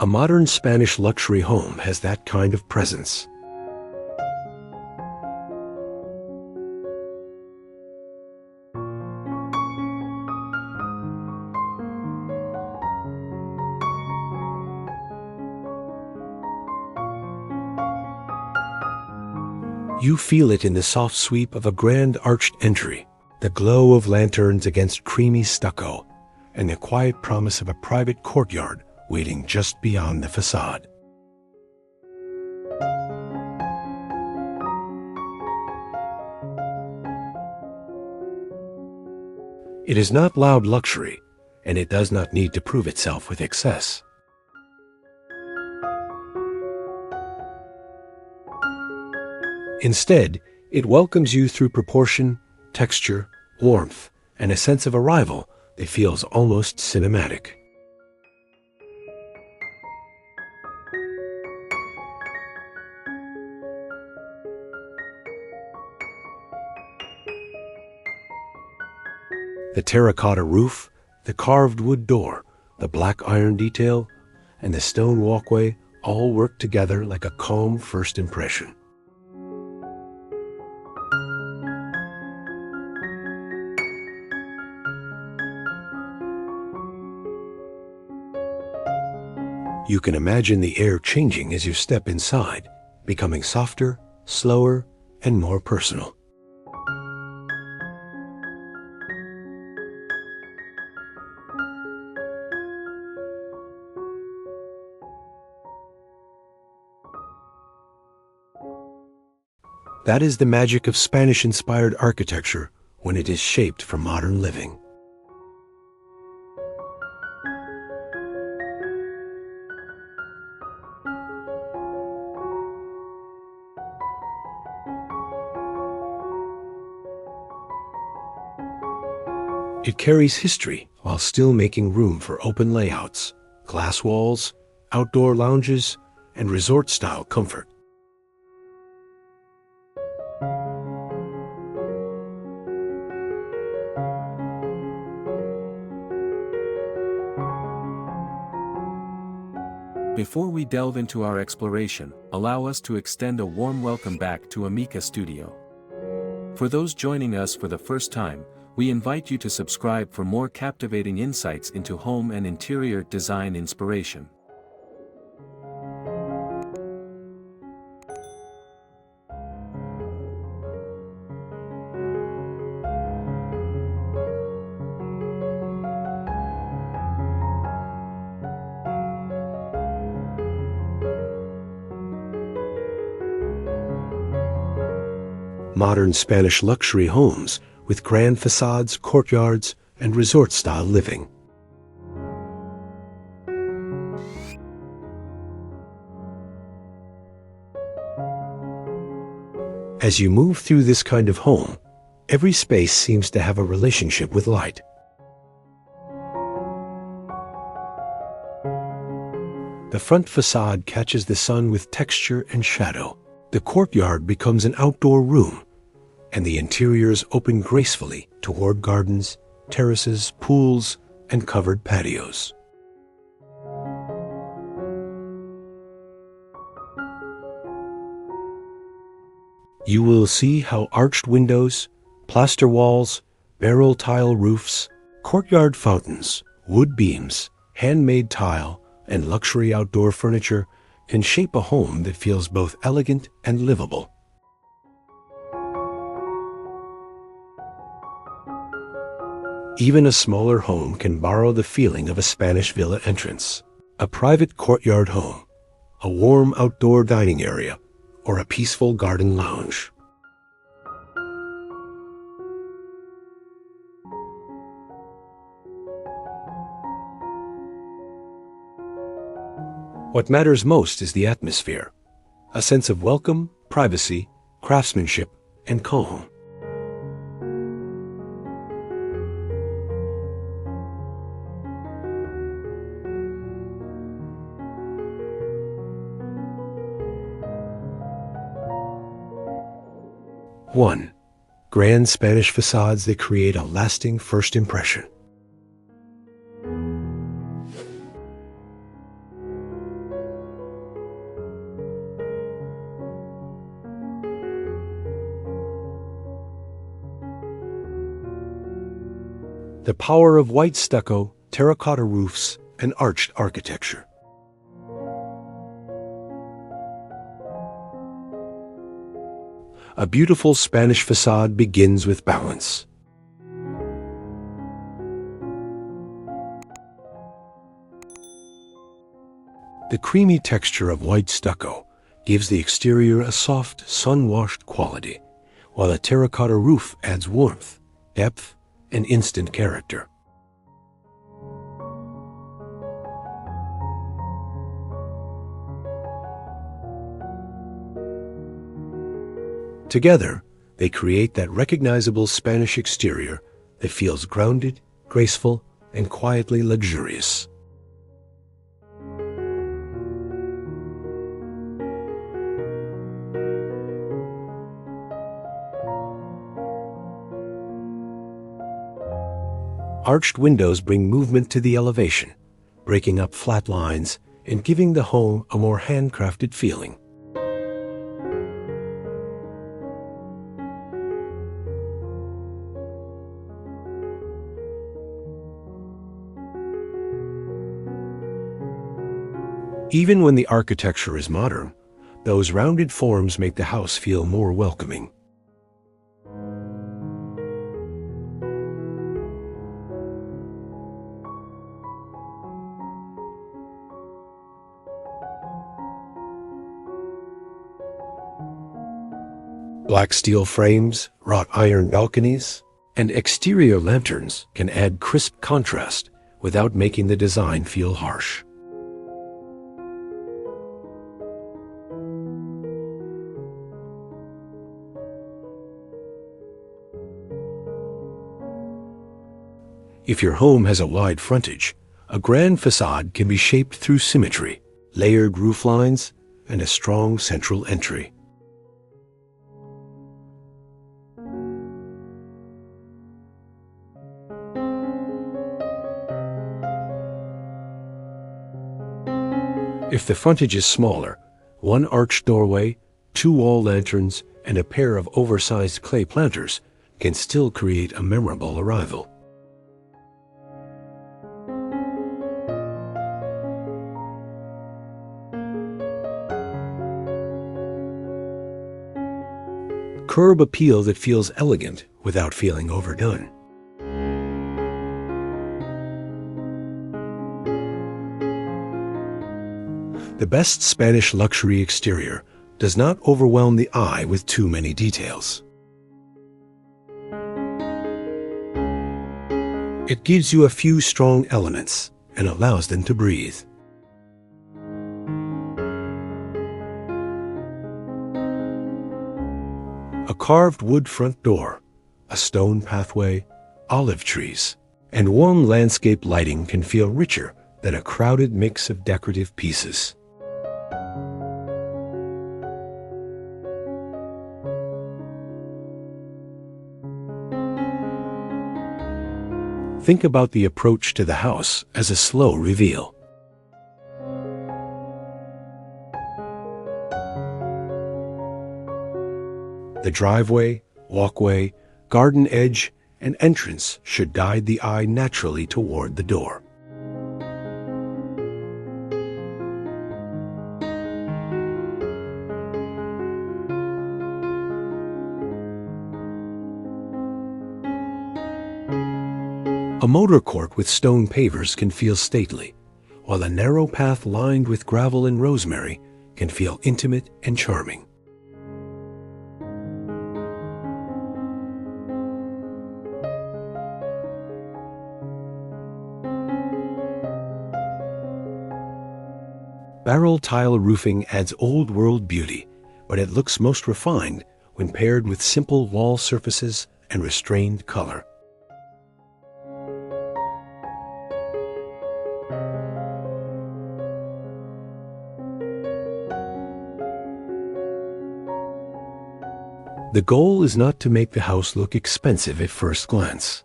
A modern Spanish luxury home has that kind of presence. You feel it in the soft sweep of a grand arched entry, the glow of lanterns against creamy stucco, and the quiet promise of a private courtyard waiting just beyond the facade. It is not loud luxury, and it does not need to prove itself with excess. Instead, it welcomes you through proportion, texture, warmth, and a sense of arrival that feels almost cinematic. The terracotta roof, the carved wood door, the black iron detail, and the stone walkway all work together like a calm first impression. You can imagine the air changing as you step inside, becoming softer, slower, and more personal. That is the magic of Spanish-inspired architecture when it is shaped for modern living. It carries history while still making room for open layouts, glass walls, outdoor lounges, and resort-style comfort. Before we delve into our exploration, allow us to extend a warm welcome back to Amica Studio. For those joining us for the first time, we invite you to subscribe for more captivating insights into home and interior design inspiration. Modern Spanish luxury homes with grand facades, courtyards, and resort-style living. As you move through this kind of home, every space seems to have a relationship with light. The front facade catches the sun with texture and shadow. The courtyard becomes an outdoor room, and the interiors open gracefully toward gardens, terraces, pools, and covered patios. You will see how arched windows, plaster walls, barrel tile roofs, courtyard fountains, wood beams, handmade tile, and luxury outdoor furniture can shape a home that feels both elegant and livable. Even a smaller home can borrow the feeling of a Spanish villa entrance, a private courtyard home, a warm outdoor dining area, or a peaceful garden lounge. What matters most is the atmosphere, a sense of welcome, privacy, craftsmanship, and calm. One, grand Spanish facades that create a lasting first impression. The power of white stucco, terracotta roofs, and arched architecture. A beautiful Spanish facade begins with balance. The creamy texture of white stucco gives the exterior a soft, sun-washed quality, while a terracotta roof adds warmth, depth, and instant character. Together, they create that recognizable Spanish exterior that feels grounded, graceful, and quietly luxurious. Arched windows bring movement to the elevation, breaking up flat lines and giving the home a more handcrafted feeling. Even when the architecture is modern, those rounded forms make the house feel more welcoming. Black steel frames, wrought iron balconies, and exterior lanterns can add crisp contrast without making the design feel harsh. If your home has a wide frontage, a grand facade can be shaped through symmetry, layered roof lines, and a strong central entry. If the frontage is smaller, one arched doorway, two wall lanterns, and a pair of oversized clay planters can still create a memorable arrival. Curb appeal that feels elegant without feeling overdone. The best Spanish luxury exterior does not overwhelm the eye with too many details. It gives you a few strong elements and allows them to breathe. A carved wood front door, a stone pathway, olive trees, and warm landscape lighting can feel richer than a crowded mix of decorative pieces. Think about the approach to the house as a slow reveal. The driveway, walkway, garden edge, and entrance should guide the eye naturally toward the door. A motor court with stone pavers can feel stately, while a narrow path lined with gravel and rosemary can feel intimate and charming. Barrel tile roofing adds old-world beauty, but it looks most refined when paired with simple wall surfaces and restrained color. The goal is not to make the house look expensive at first glance.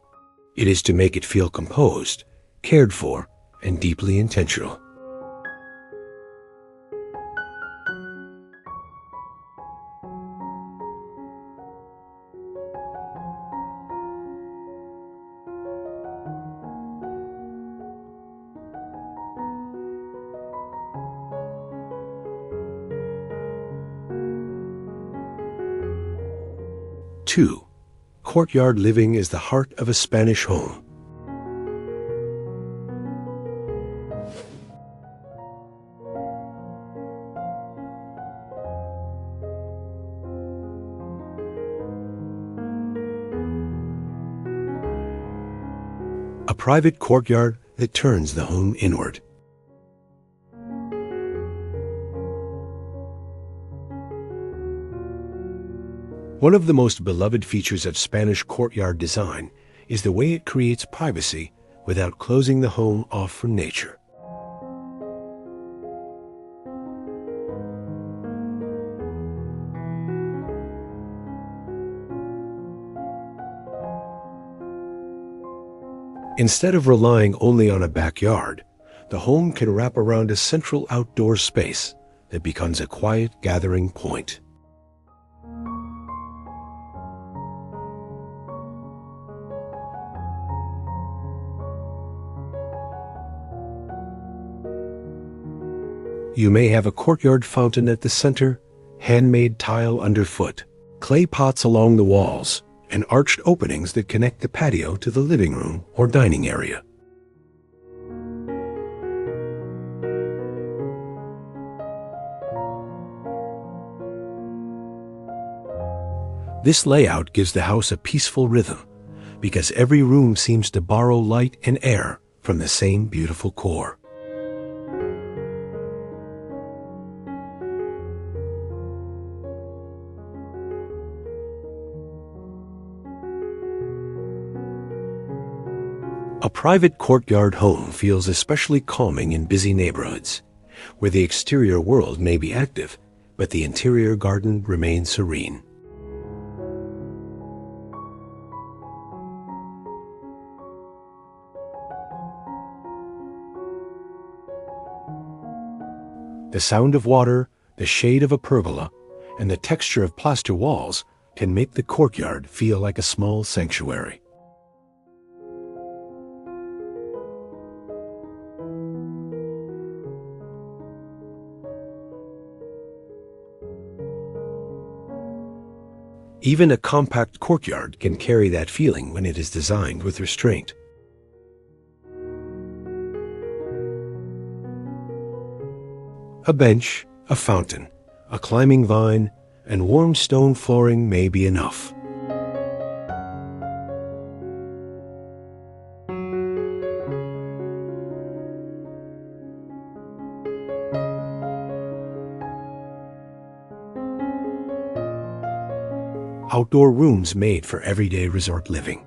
It is to make it feel composed, cared for, and deeply intentional. 2. Courtyard living is the heart of a Spanish home. A private courtyard that turns the home inward. One of the most beloved features of Spanish courtyard design is the way it creates privacy without closing the home off from nature. Instead of relying only on a backyard, the home can wrap around a central outdoor space that becomes a quiet gathering point. You may have a courtyard fountain at the center, handmade tile underfoot, clay pots along the walls, and arched openings that connect the patio to the living room or dining area. This layout gives the house a peaceful rhythm because every room seems to borrow light and air from the same beautiful core. A private courtyard home feels especially calming in busy neighborhoods, where the exterior world may be active, but the interior garden remains serene. The sound of water, the shade of a pergola, and the texture of plaster walls can make the courtyard feel like a small sanctuary. Even a compact courtyard can carry that feeling when it is designed with restraint. A bench, a fountain, a climbing vine, and warm stone flooring may be enough. Outdoor rooms made for everyday resort living.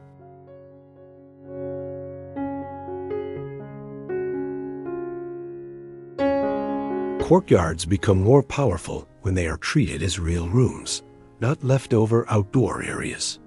Courtyards become more powerful when they are treated as real rooms, not leftover outdoor areas.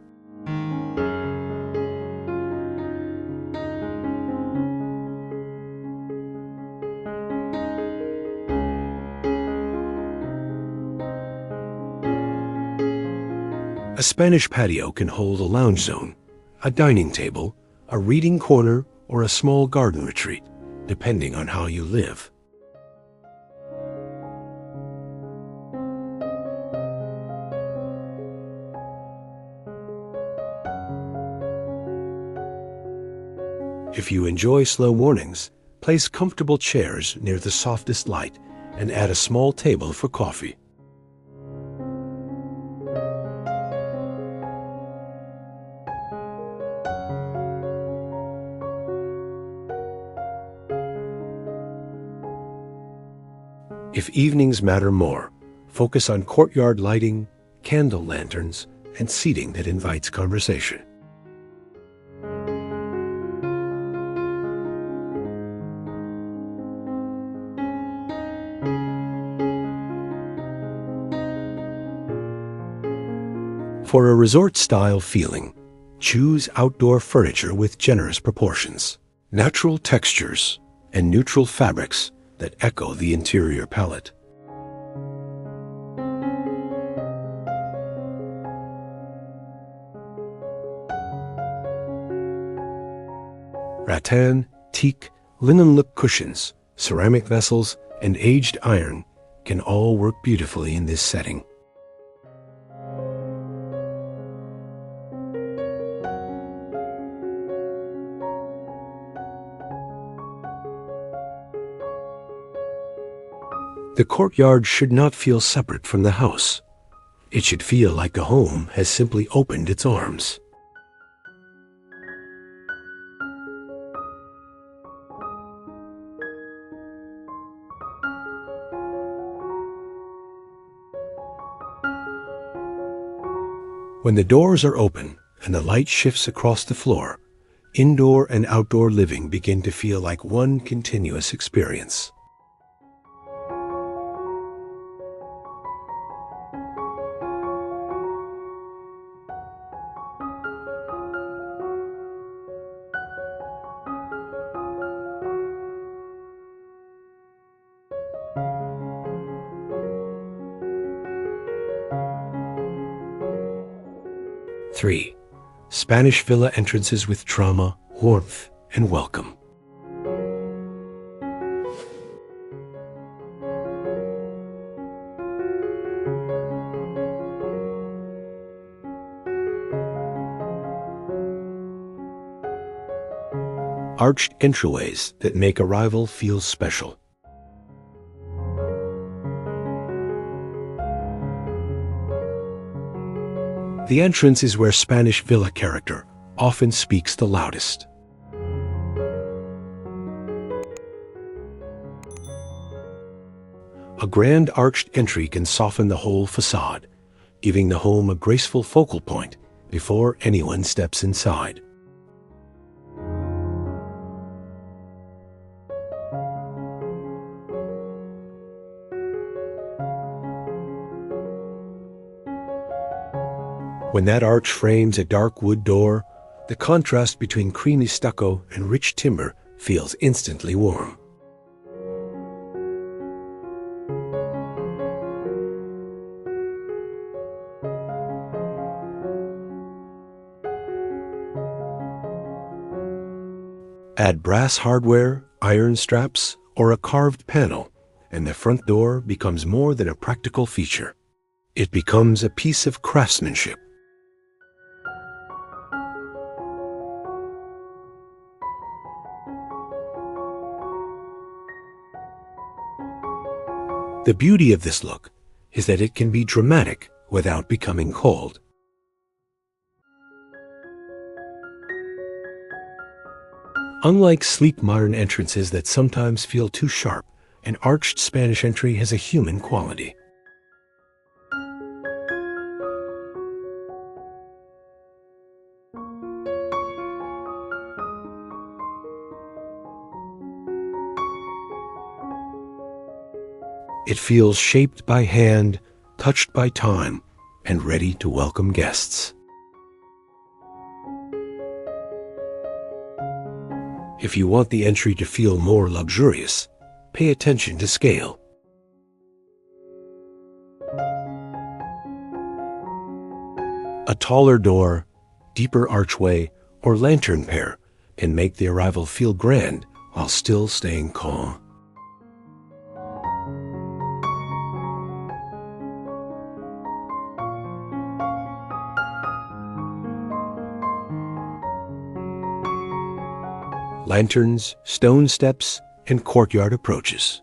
A Spanish patio can hold a lounge zone, a dining table, a reading corner, or a small garden retreat, depending on how you live. If you enjoy slow mornings, place comfortable chairs near the softest light and add a small table for coffee. If evenings matter more, focus on courtyard lighting, candle lanterns, and seating that invites conversation. For a resort-style feeling, choose outdoor furniture with generous proportions, natural textures, and neutral fabrics that echo the interior palette. Rattan, teak, linen-look cushions, ceramic vessels, and aged iron can all work beautifully in this setting. The courtyard should not feel separate from the house. It should feel like a home has simply opened its arms. When the doors are open and the light shifts across the floor, indoor and outdoor living begin to feel like one continuous experience. Three, Spanish villa entrances with trauma, warmth, and welcome. Arched entryways that make arrival feel special. The entrance is where Spanish villa character often speaks the loudest. A grand arched entry can soften the whole facade, giving the home a graceful focal point before anyone steps inside. When that arch frames a dark wood door, the contrast between creamy stucco and rich timber feels instantly warm. Add brass hardware, iron straps, or a carved panel, and the front door becomes more than a practical feature. It becomes a piece of craftsmanship. The beauty of this look is that it can be dramatic without becoming cold. Unlike sleek modern entrances that sometimes feel too sharp, an arched Spanish entry has a human quality. It feels shaped by hand, touched by time, and ready to welcome guests. If you want the entry to feel more luxurious, pay attention to scale. A taller door, deeper archway, or lantern pair can make the arrival feel grand while still staying calm. Lanterns, stone steps, and courtyard approaches.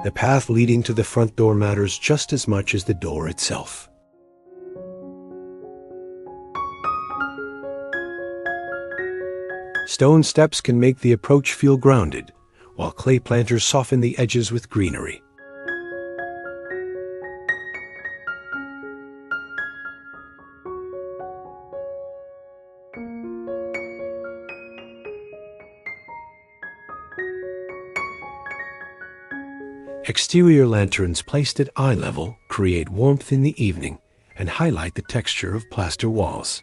The path leading to the front door matters just as much as the door itself. Stone steps can make the approach feel grounded, while clay planters soften the edges with greenery. Exterior lanterns placed at eye level create warmth in the evening and highlight the texture of plaster walls.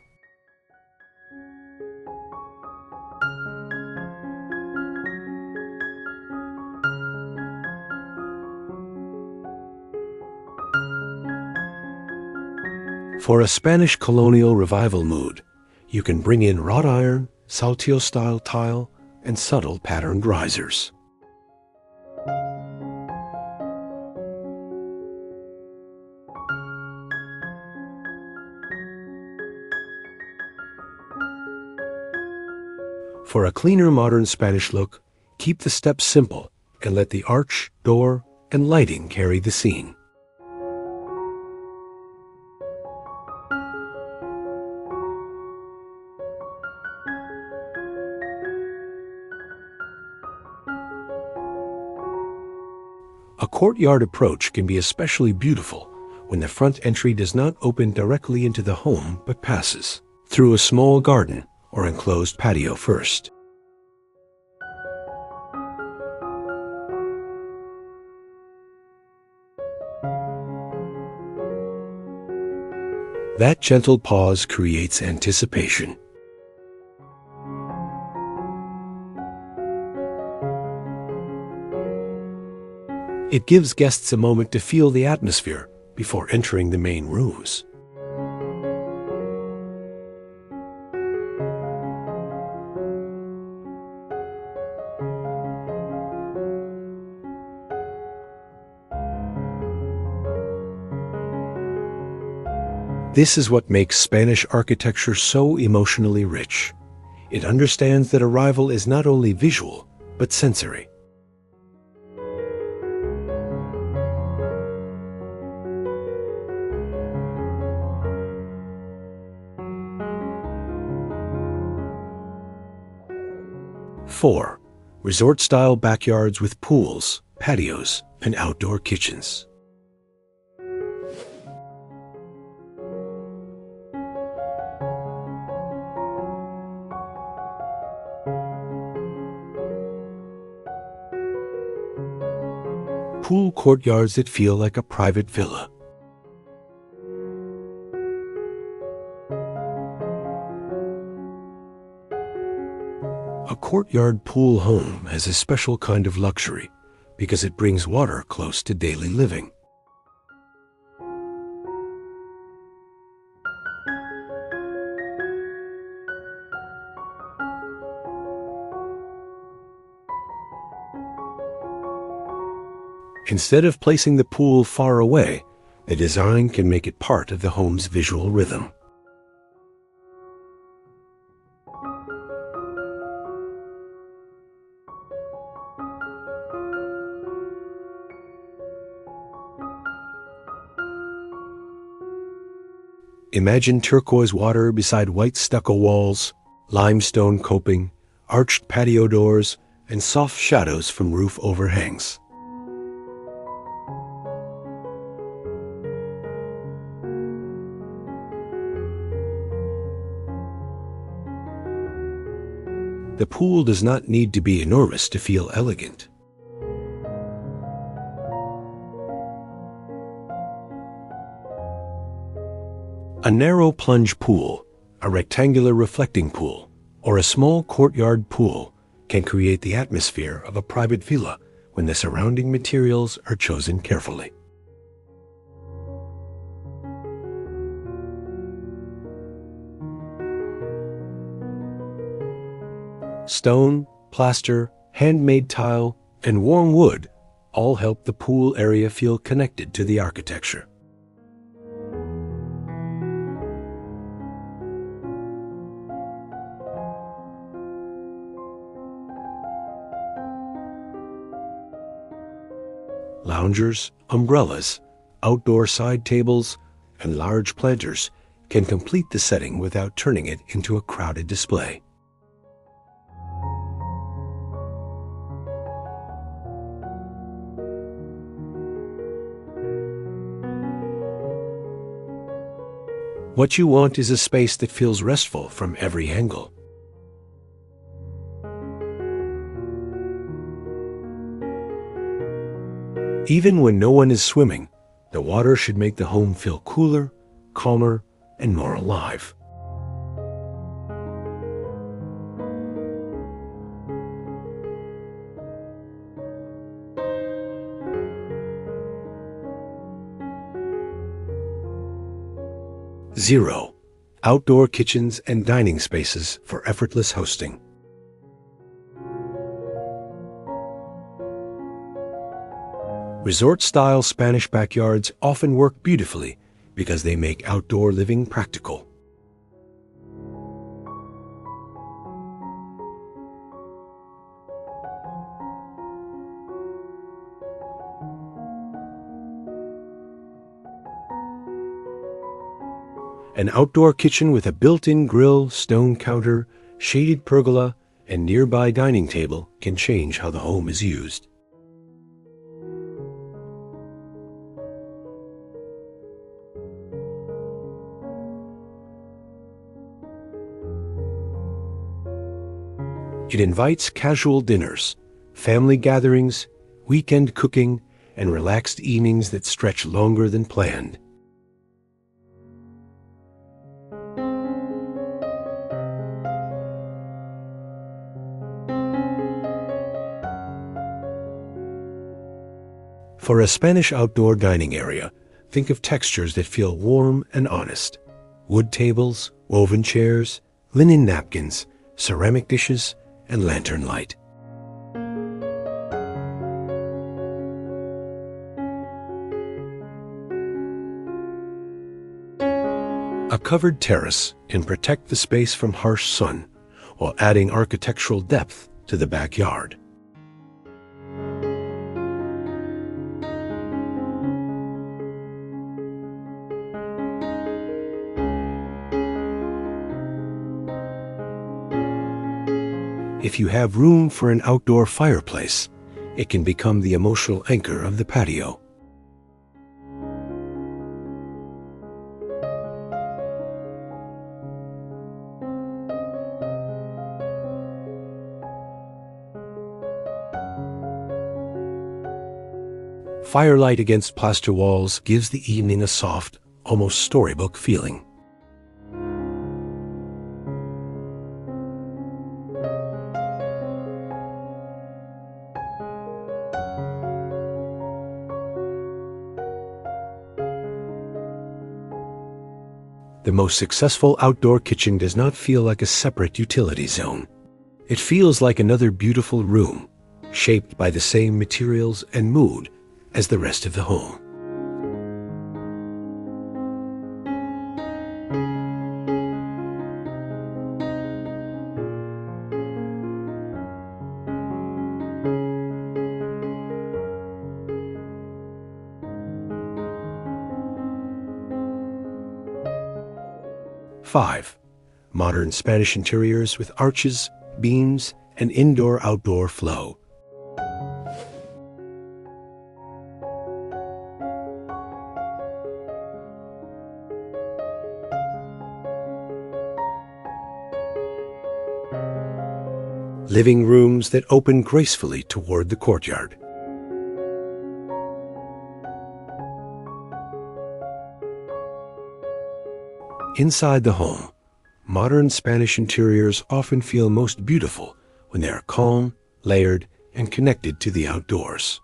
For a Spanish colonial revival mood, you can bring in wrought iron, saltillo-style tile, and subtle patterned risers. For a cleaner modern Spanish look, keep the steps simple and let the arch, door, and lighting carry the scene. A courtyard approach can be especially beautiful when the front entry does not open directly into the home but passes through a small garden or enclosed patio first. That gentle pause creates anticipation. It gives guests a moment to feel the atmosphere before entering the main rooms. This is what makes Spanish architecture so emotionally rich. It understands that arrival is not only visual, but sensory. Four, resort-style backyards with pools, patios, and outdoor kitchens. Pool courtyards that feel like a private villa. A courtyard pool home has a special kind of luxury because it brings water close to daily living. Instead of placing the pool far away, the design can make it part of the home's visual rhythm. Imagine turquoise water beside white stucco walls, limestone coping, arched patio doors, and soft shadows from roof overhangs. The pool does not need to be enormous to feel elegant. A narrow plunge pool, a rectangular reflecting pool, or a small courtyard pool can create the atmosphere of a private villa when the surrounding materials are chosen carefully. Stone, plaster, handmade tile, and warm wood all help the pool area feel connected to the architecture. Loungers, umbrellas, outdoor side tables, and large planters can complete the setting without turning it into a crowded display. What you want is a space that feels restful from every angle. Even when no one is swimming, the water should make the home feel cooler, calmer, and more alive. Zero, outdoor kitchens and dining spaces for effortless hosting. Resort-style Spanish backyards often work beautifully because they make outdoor living practical. An outdoor kitchen with a built-in grill, stone counter, shaded pergola, and nearby dining table can change how the home is used. It invites casual dinners, family gatherings, weekend cooking, and relaxed evenings that stretch longer than planned. For a Spanish outdoor dining area, think of textures that feel warm and honest. Wood tables, woven chairs, linen napkins, ceramic dishes, and lantern light. A covered terrace can protect the space from harsh sun, while adding architectural depth to the backyard. If you have room for an outdoor fireplace, it can become the emotional anchor of the patio. Firelight against plaster walls gives the evening a soft, almost storybook feeling. The most successful outdoor kitchen does not feel like a separate utility zone. It feels like another beautiful room, shaped by the same materials and mood as the rest of the home. Five, modern Spanish interiors with arches, beams, and indoor-outdoor flow. Living rooms that open gracefully toward the courtyard. Inside the home, modern Spanish interiors often feel most beautiful when they are calm, layered, and connected to the outdoors.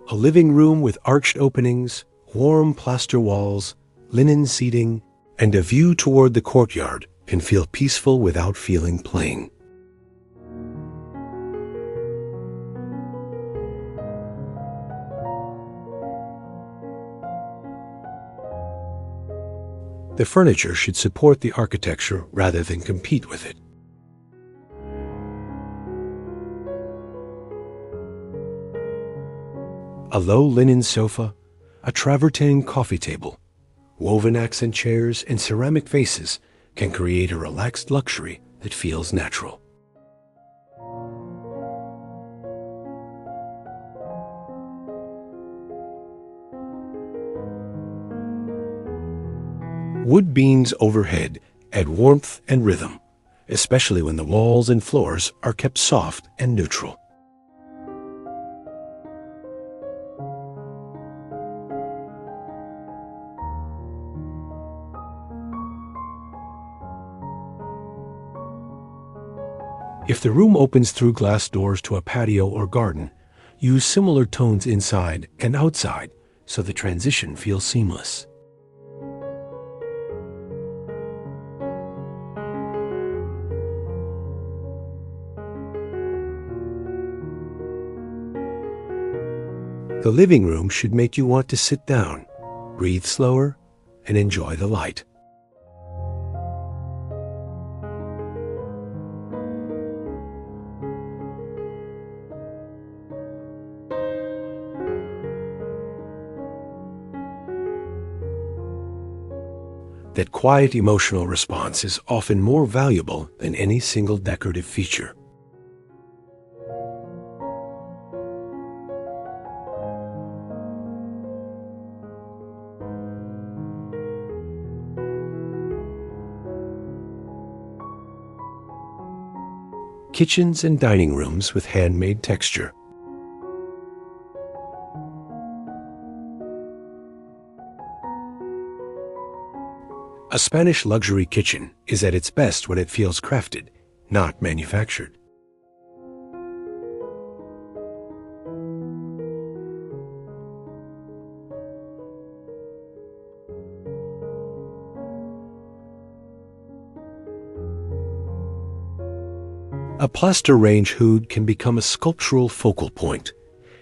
A living room with arched openings, warm plaster walls, linen seating, and a view toward the courtyard can feel peaceful without feeling plain. The furniture should support the architecture rather than compete with it. A low linen sofa, a travertine coffee table, woven accent chairs, and ceramic vases can create a relaxed luxury that feels natural. Wood beams overhead add warmth and rhythm, especially when the walls and floors are kept soft and neutral. If the room opens through glass doors to a patio or garden, use similar tones inside and outside so the transition feels seamless. The living room should make you want to sit down, breathe slower, and enjoy the light. That quiet emotional response is often more valuable than any single decorative feature. Kitchens and dining rooms with handmade texture. A Spanish luxury kitchen is at its best when it feels crafted, not manufactured. A plaster range hood can become a sculptural focal point,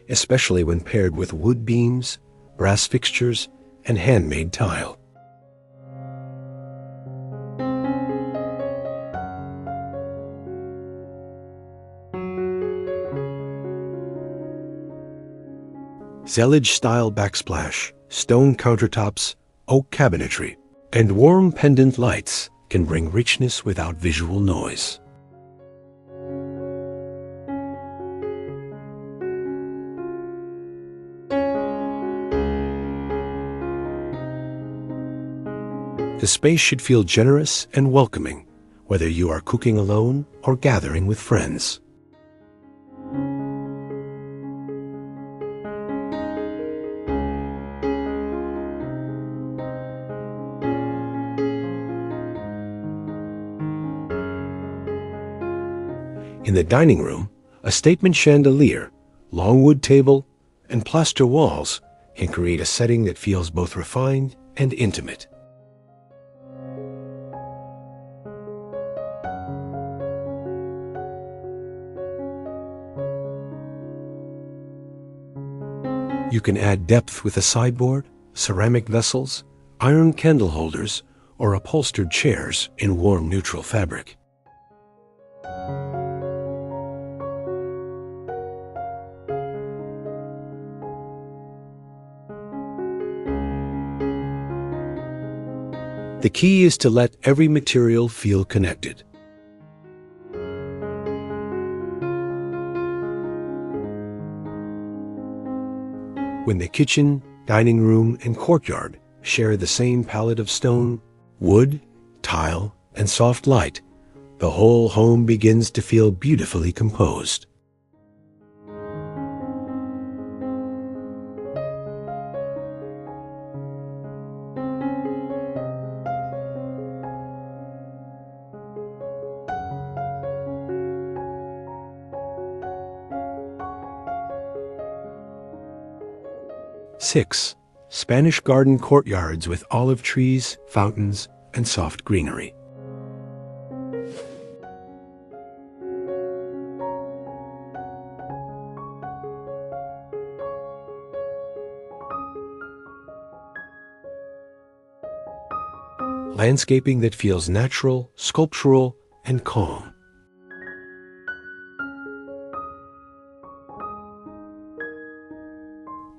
especially when paired with wood beams, brass fixtures, and handmade tile. Zellage-style backsplash, stone countertops, oak cabinetry, and warm pendant lights can bring richness without visual noise. The space should feel generous and welcoming, whether you are cooking alone or gathering with friends. In the dining room, a statement chandelier, long wood table, and plaster walls can create a setting that feels both refined and intimate. You can add depth with a sideboard, ceramic vessels, iron candle holders, or upholstered chairs in warm neutral fabric. The key is to let every material feel connected. When the kitchen, dining room, and courtyard share the same palette of stone, wood, tile, and soft light, the whole home begins to feel beautifully composed. Six, Spanish garden courtyards with olive trees, fountains, and soft greenery. Landscaping that feels natural, sculptural, and calm.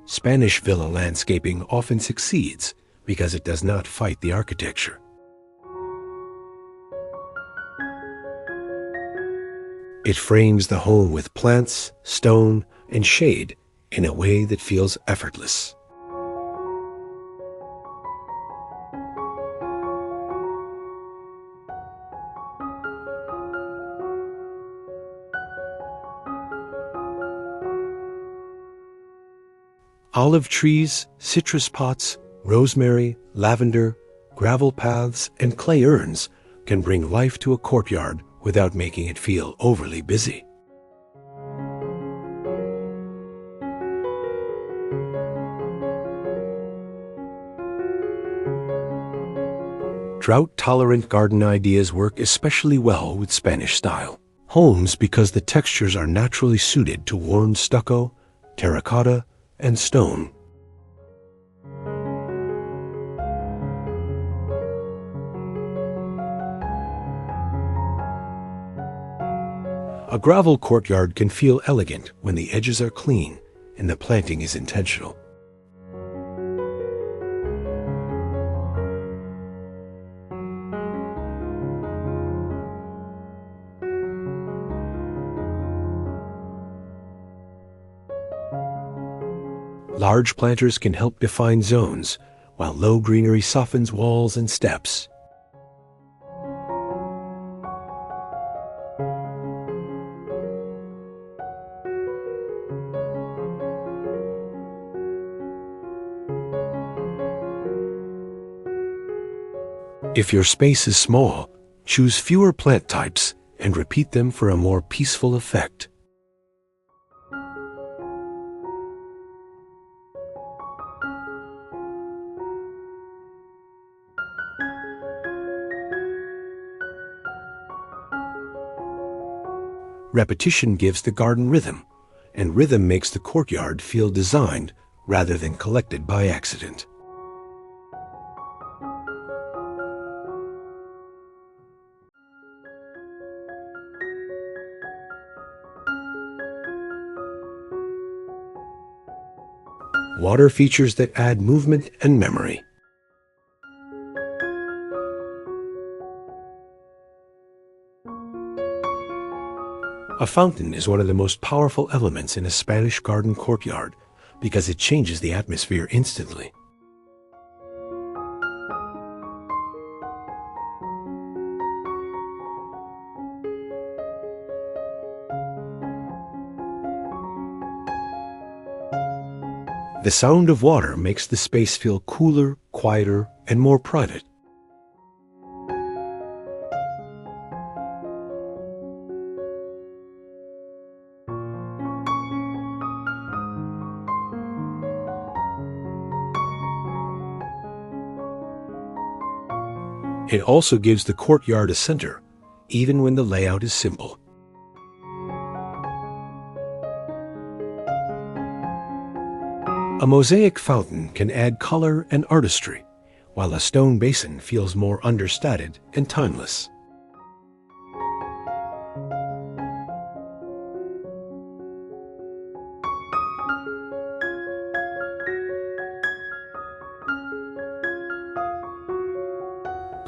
Spanish villa landscaping often succeeds because it does not fight the architecture. It frames the home with plants, stone, and shade in a way that feels effortless. Olive trees, citrus pots, rosemary, lavender, gravel paths, and clay urns can bring life to a courtyard without making it feel overly busy. Drought-tolerant garden ideas work especially well with Spanish style homes because the textures are naturally suited to worn stucco, terracotta, and stone. A gravel courtyard can feel elegant when the edges are clean and the planting is intentional. Large planters can help define zones, while low greenery softens walls and steps. If your space is small, choose fewer plant types and repeat them for a more peaceful effect. Repetition gives the garden rhythm, and rhythm makes the courtyard feel designed rather than collected by accident. Water features that add movement and memory. A fountain is one of the most powerful elements in a Spanish garden courtyard because it changes the atmosphere instantly. The sound of water makes the space feel cooler, quieter, and more private. It also gives the courtyard a center, even when the layout is simple. A mosaic fountain can add color and artistry, while a stone basin feels more understated and timeless.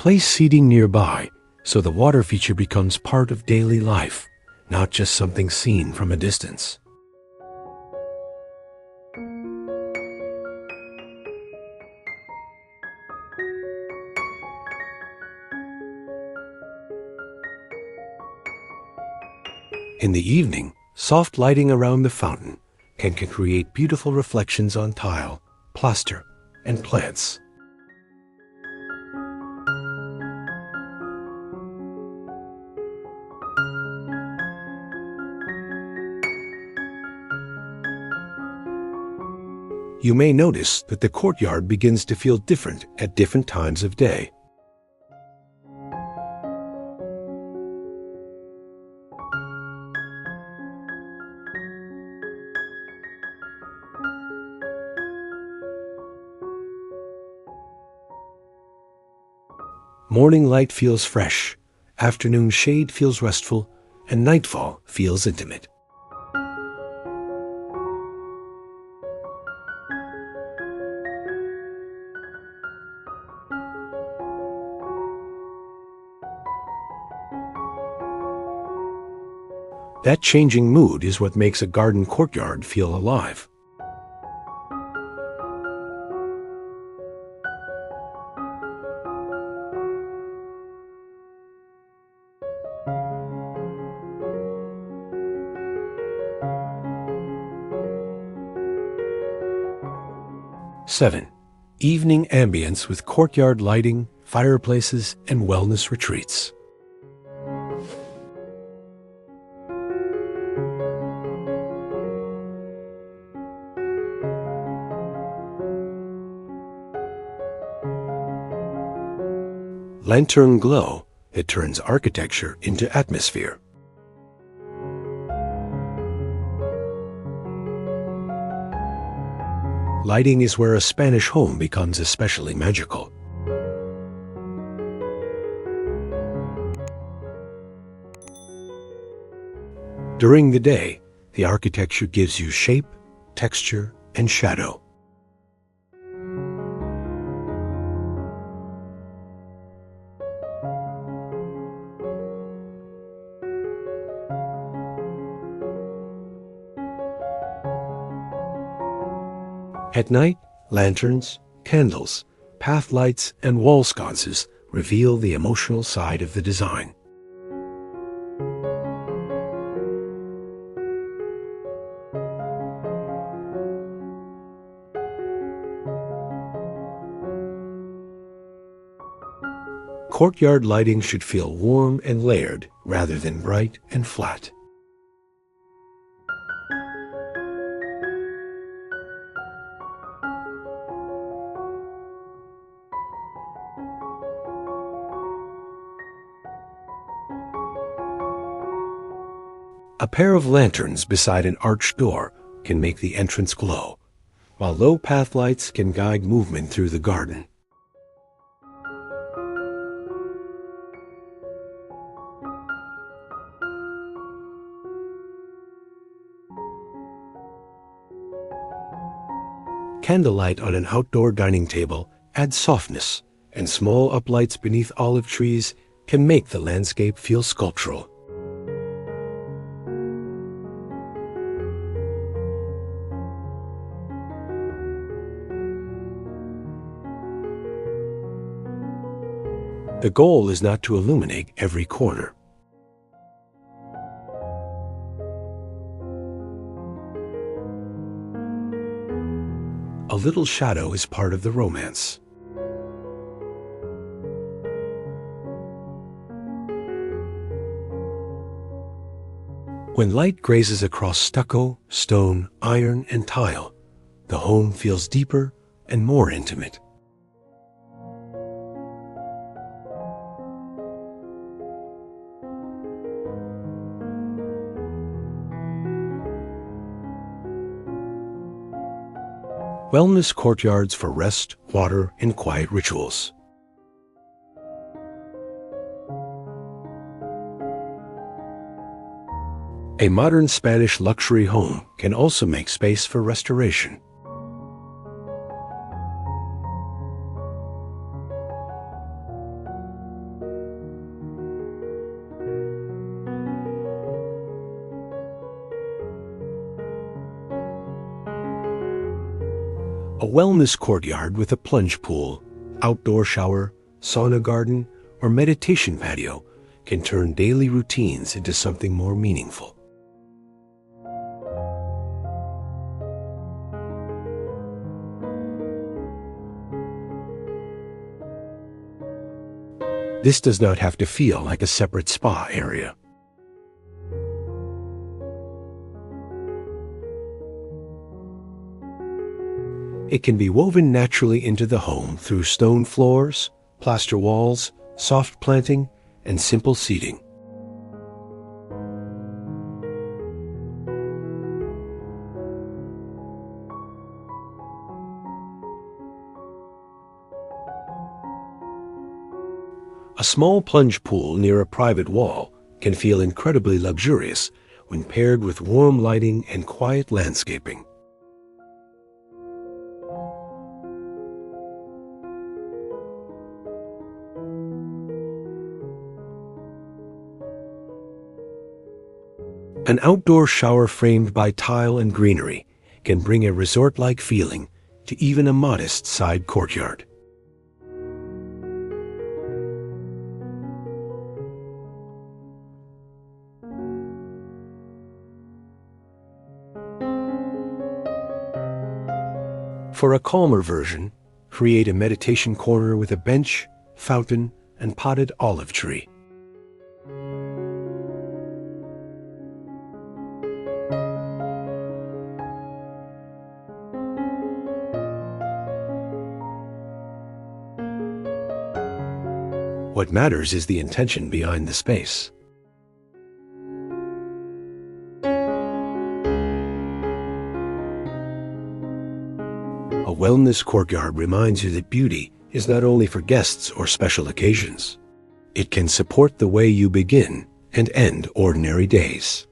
Place seating nearby so the water feature becomes part of daily life, not just something seen from a distance. In the evening, soft lighting around the fountain can create beautiful reflections on tile, plaster, and plants. You may notice that the courtyard begins to feel different at different times of day. Morning light feels fresh, afternoon shade feels restful, and nightfall feels intimate. That changing mood is what makes a garden courtyard feel alive. Seven, evening ambience with courtyard lighting, fireplaces, and wellness retreats. Lantern glow, it turns architecture into atmosphere. Lighting is where a Spanish home becomes especially magical. During the day, the architecture gives you shape, texture, and shadow. At night, lanterns, candles, path lights, and wall sconces reveal the emotional side of the design. Courtyard lighting should feel warm and layered rather than bright and flat. A pair of lanterns beside an arched door can make the entrance glow, while low path lights can guide movement through the garden. Candlelight on an outdoor dining table adds softness, and small uplights beneath olive trees can make the landscape feel sculptural. The goal is not to illuminate every corner. A little shadow is part of the romance. When light grazes across stucco, stone, iron, and tile, the home feels deeper and more intimate. Wellness courtyards for rest, water, and quiet rituals. A modern Spanish luxury home can also make space for restoration. A wellness courtyard with a plunge pool, outdoor shower, sauna garden, or meditation patio can turn daily routines into something more meaningful. This does not have to feel like a separate spa area. It can be woven naturally into the home through stone floors, plaster walls, soft planting, and simple seating. A small plunge pool near a private wall can feel incredibly luxurious when paired with warm lighting and quiet landscaping. An outdoor shower framed by tile and greenery can bring a resort-like feeling to even a modest side courtyard. For a calmer version, create a meditation corner with a bench, fountain, and potted olive tree. What matters is the intention behind the space. A wellness courtyard reminds you that beauty is not only for guests or special occasions. It can support the way you begin and end ordinary days.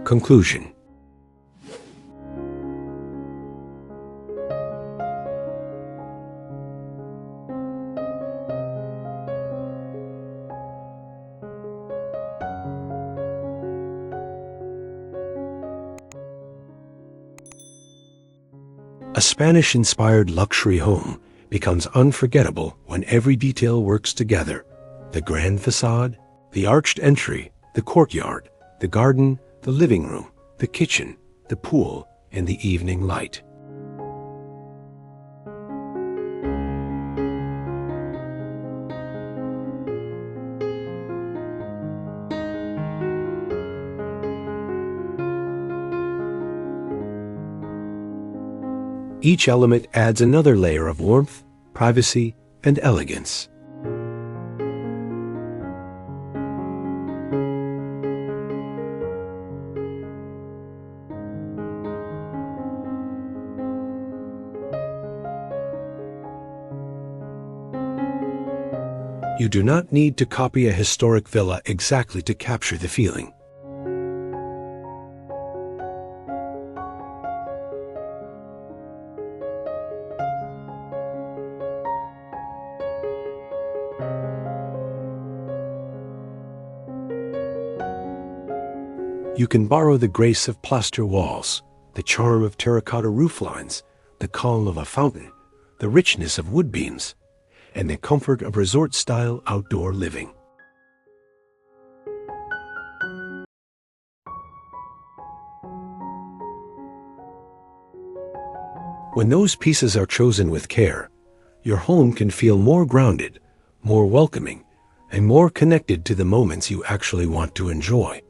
Conclusion. A Spanish-inspired luxury home becomes unforgettable when every detail works together. The grand facade, the arched entry, the courtyard, the garden, the living room, the kitchen, the pool, and the evening light. Each element adds another layer of warmth, privacy, and elegance. You do not need to copy a historic villa exactly to capture the feeling. You can borrow the grace of plaster walls, the charm of terracotta roof lines, the calm of a fountain, the richness of wood beams, and the comfort of resort-style outdoor living. When those pieces are chosen with care, your home can feel more grounded, more welcoming, and more connected to the moments you actually want to enjoy.